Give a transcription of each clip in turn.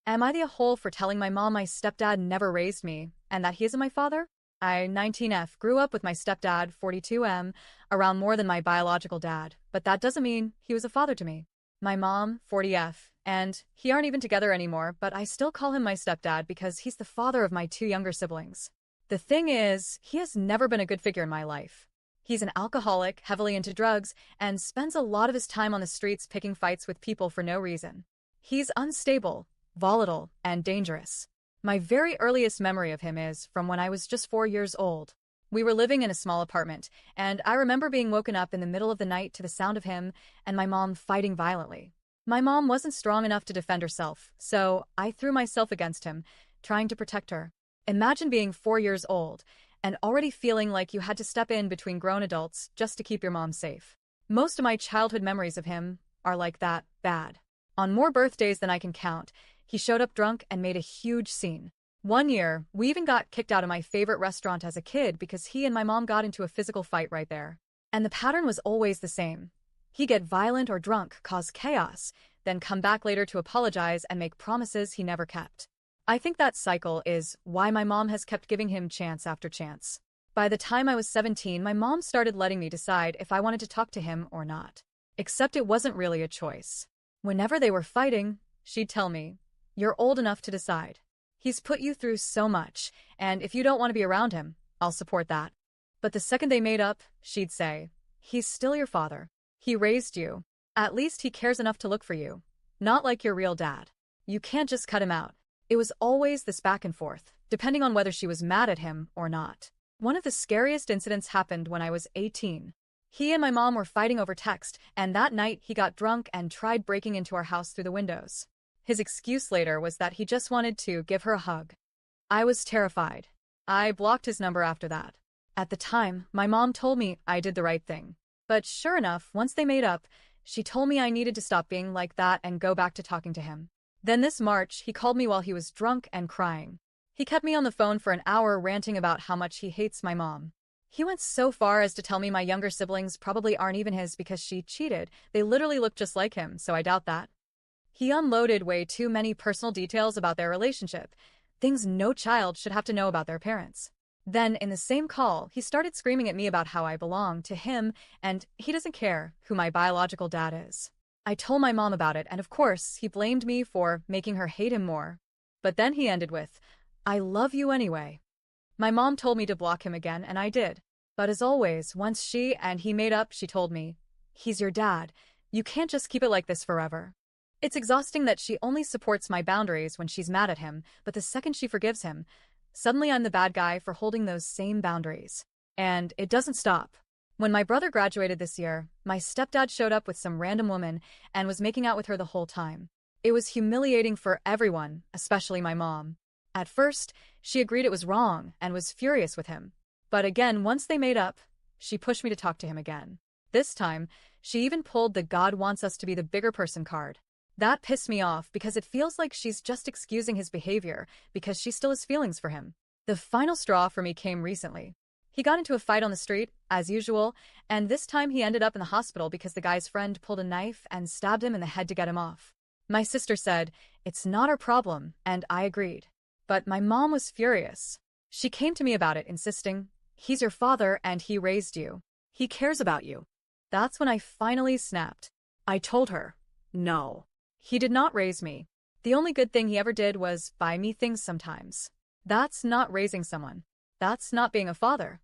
Am I the a-hole for telling my mom my stepdad never raised me and that he isn't my father? I, 19F, grew up with my stepdad, 42M, around more than my biological dad, but that doesn't mean he was a father to me. My mom, 40F, and he aren't even together anymore, but I still call him my stepdad because he's the father of my two younger siblings. The thing is, he has never been a good figure in my life. He's an alcoholic, heavily into drugs, and spends a lot of his time on the streets picking fights with people for no reason. He's unstable, volatile, and dangerous. My very earliest memory of him is from when I was just 4 years old. We were living in a small apartment, and I remember being woken up in the middle of the night to the sound of him and my mom fighting violently. My mom wasn't strong enough to defend herself, so I threw myself against him, trying to protect her. Imagine being 4 years old and already feeling like you had to step in between grown adults just to keep your mom safe. Most of my childhood memories of him are like that, bad. On more birthdays than I can count, he showed up drunk and made a huge scene. One year, we even got kicked out of my favorite restaurant as a kid because he and my mom got into a physical fight right there. And the pattern was always the same. He'd get violent or drunk, cause chaos, then come back later to apologize and make promises he never kept. I think that cycle is why my mom has kept giving him chance after chance. By the time I was 17, my mom started letting me decide if I wanted to talk to him or not. Except it wasn't really a choice. Whenever they were fighting, she'd tell me, "You're old enough to decide. He's put you through so much, and if you don't want to be around him, I'll support that." But the second they made up, she'd say, "He's still your father. He raised you. At least he cares enough to look for you. Not like your real dad. You can't just cut him out." It was always this back and forth, depending on whether she was mad at him or not. One of the scariest incidents happened when I was 18. He and my mom were fighting over text, and that night he got drunk and tried breaking into our house through the windows. His excuse later was that he just wanted to give her a hug. I was terrified. I blocked his number after that. At the time, my mom told me I did the right thing. But sure enough, once they made up, she told me I needed to stop being like that and go back to talking to him. Then this March, he called me while he was drunk and crying. He kept me on the phone for an hour ranting about how much he hates my mom. He went so far as to tell me my younger siblings probably aren't even his because she cheated. They literally look just like him, so I doubt that. He unloaded way too many personal details about their relationship, things no child should have to know about their parents. Then, in the same call, he started screaming at me about how I belong to him and he doesn't care who my biological dad is. I told my mom about it, and of course, he blamed me for making her hate him more. But then he ended with, "I love you anyway." My mom told me to block him again, and I did. But as always, once she and he made up, she told me, "He's your dad. You can't just keep it like this forever." It's exhausting that she only supports my boundaries when she's mad at him, but the second she forgives him, suddenly I'm the bad guy for holding those same boundaries. And it doesn't stop. When my brother graduated this year, my stepdad showed up with some random woman and was making out with her the whole time. It was humiliating for everyone, especially my mom. At first, she agreed it was wrong and was furious with him. But again, once they made up, she pushed me to talk to him again. This time, she even pulled the "God wants us to be the bigger person" card. That pissed me off because it feels like she's just excusing his behavior because she still has feelings for him. The final straw for me came recently. He got into a fight on the street, as usual, and this time he ended up in the hospital because the guy's friend pulled a knife and stabbed him in the head to get him off. My sister said, "It's not our problem," and I agreed. But my mom was furious. She came to me about it, insisting, "He's your father and he raised you. He cares about you." That's when I finally snapped. I told her, "No. He did not raise me. The only good thing he ever did was buy me things sometimes. That's not raising someone. That's not being a father."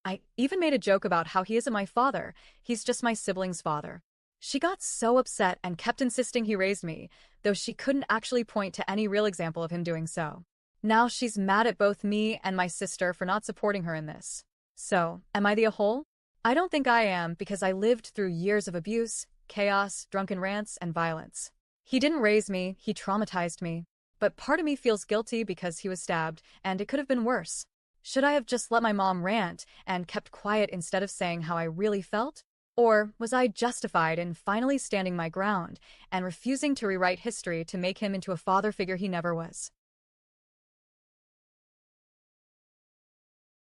I even made a joke about how he isn't my father, he's just my sibling's father. She got so upset and kept insisting he raised me, though she couldn't actually point to any real example of him doing so. Now she's mad at both me and my sister for not supporting her in this. So, am I the a-hole? I don't think I am because I lived through years of abuse, chaos, drunken rants, and violence. He didn't raise me, he traumatized me. But part of me feels guilty because he was stabbed, and it could have been worse. Should I have just let my mom rant and kept quiet instead of saying how I really felt? Or was I justified in finally standing my ground and refusing to rewrite history to make him into a father figure he never was?